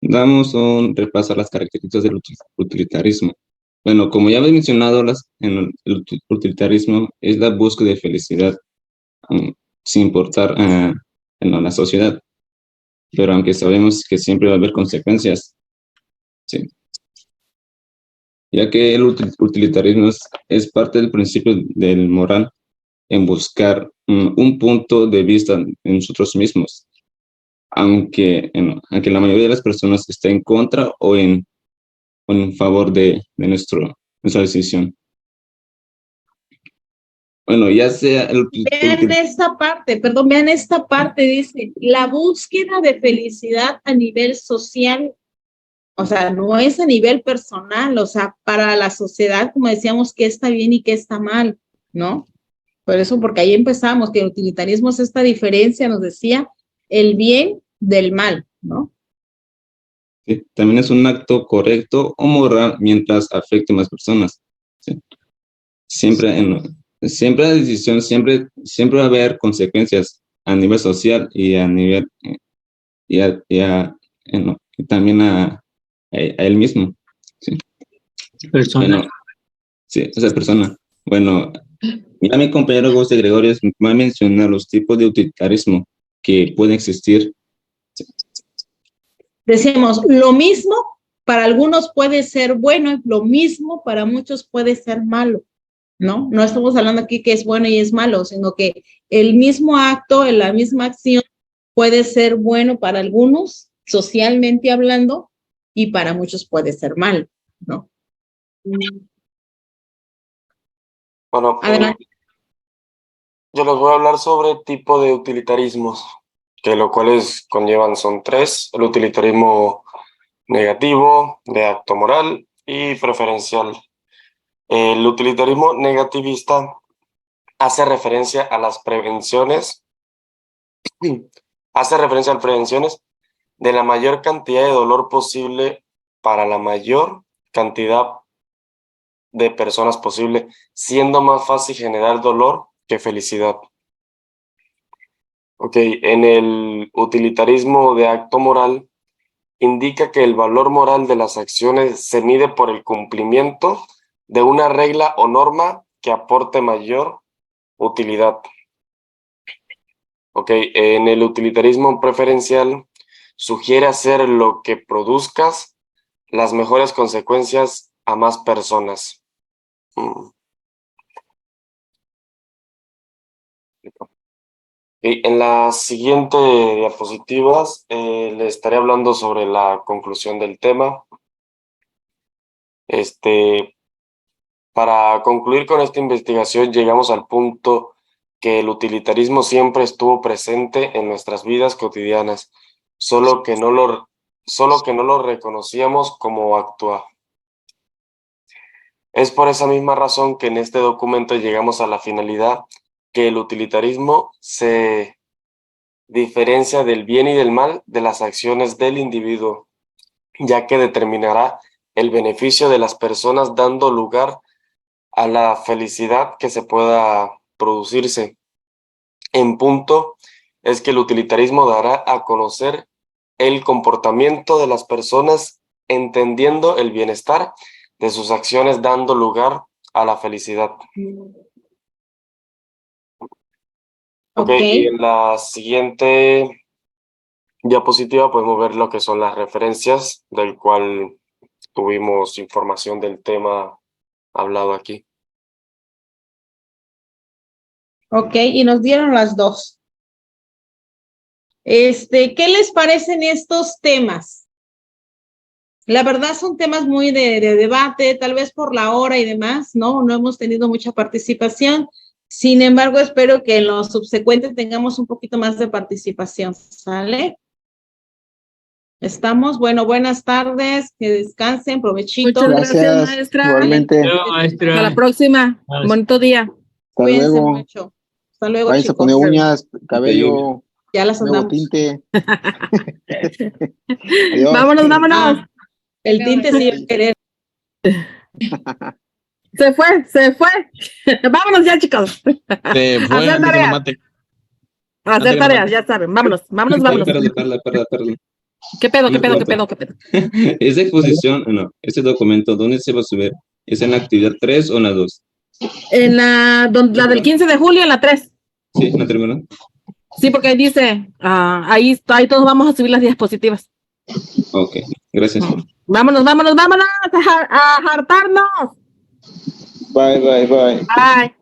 Damos un repaso a las características del utilitarismo. Bueno, como ya habéis mencionado, el utilitarismo es la búsqueda de felicidad sin importar en la sociedad. Pero aunque sabemos que siempre va a haber consecuencias, sí. ya que el utilitarismo es parte del principio del moral en buscar un punto de vista en nosotros mismos, aunque la mayoría de las personas esté en contra o en favor de nuestra decisión. Bueno, ya sea Vean esta parte, perdón, vean esta parte, dice, la búsqueda de felicidad a nivel social, o sea, no es a nivel personal, o sea, para la sociedad, como decíamos, qué está bien y qué está mal, ¿no? Por eso, porque ahí empezamos, que el utilitarismo es esta diferencia, nos decía, el bien del mal, ¿no? Sí, también es un acto correcto o moral mientras afecte a más personas. ¿Sí? Siempre la decisión, siempre va a haber consecuencias a nivel social y a nivel, también a él mismo. ¿Sí? Persona. Bueno, sí, esa persona. Bueno, ya mi compañero José Gregorio va a mencionar los tipos de utilitarismo que pueden existir. Decimos, lo mismo para algunos puede ser bueno, lo mismo para muchos puede ser malo, ¿no? No estamos hablando aquí que es bueno y es malo, sino que el mismo acto, la misma acción puede ser bueno para algunos, socialmente hablando, y para muchos puede ser malo, ¿no? Bueno, Adelante. yo les voy a hablar sobre tipo de utilitarismos, que lo cuales conllevan son 3, el utilitarismo negativo, de acto moral y preferencial. El utilitarismo negativista hace referencia a las prevenciones, de la mayor cantidad de dolor posible para la mayor cantidad de personas posible, siendo más fácil generar dolor que felicidad. Ok, en el utilitarismo de acto moral, indica que el valor moral de las acciones se mide por el cumplimiento de una regla o norma que aporte mayor utilidad. Ok, en el utilitarismo preferencial, sugiere hacer lo que produzcas las mejores consecuencias a más personas. Y en las siguientes diapositivas les estaré hablando sobre la conclusión del tema. Para concluir con esta investigación, llegamos al punto que el utilitarismo siempre estuvo presente en nuestras vidas cotidianas, solo que no lo reconocíamos como actual. Es por esa misma razón que en este documento llegamos a la finalidad que el utilitarismo se diferencia del bien y del mal de las acciones del individuo, ya que determinará el beneficio de las personas dando lugar a la felicidad que se pueda producirse. En punto es que el utilitarismo dará a conocer el comportamiento de las personas entendiendo el bienestar de sus acciones dando lugar a la felicidad. Y en la siguiente diapositiva podemos ver lo que son las referencias del cual tuvimos información del tema hablado aquí. Ok, y nos dieron las 2. ¿Qué les parecen estos temas? La verdad son temas muy de debate, tal vez por la hora y demás, ¿no? No hemos tenido mucha participación. Sin embargo, espero que en los subsecuentes tengamos un poquito más de participación, ¿sale? Estamos, bueno, buenas tardes, que descansen, provechito. Muchas gracias, maestra. Igualmente. Maestra. Hasta la próxima. Bonito día. Hasta Cuídense luego. mucho. Hasta luego, Váyanse a chicos. poner uñas, cabello, Ya las nuevo andamos. tinte. Adiós. Vámonos. Ah, el tinte sí va a querer. Se fue. Vámonos ya, chicos. Se fue Hacer antes que lo tareas. mate. Hacer tareas, ya saben. Vámonos. Perla. ¿Qué pedo? Esa exposición, este documento, ¿dónde se va a subir? ¿Es en la actividad 3 o en la 2? En la del 15 de julio, en la 3. Sí, en la 3, ¿verdad? Sí, porque ahí dice, ahí todos vamos a subir las diapositivas. Ok, gracias. Vámonos a hartarnos. Bye, bye, bye. Bye.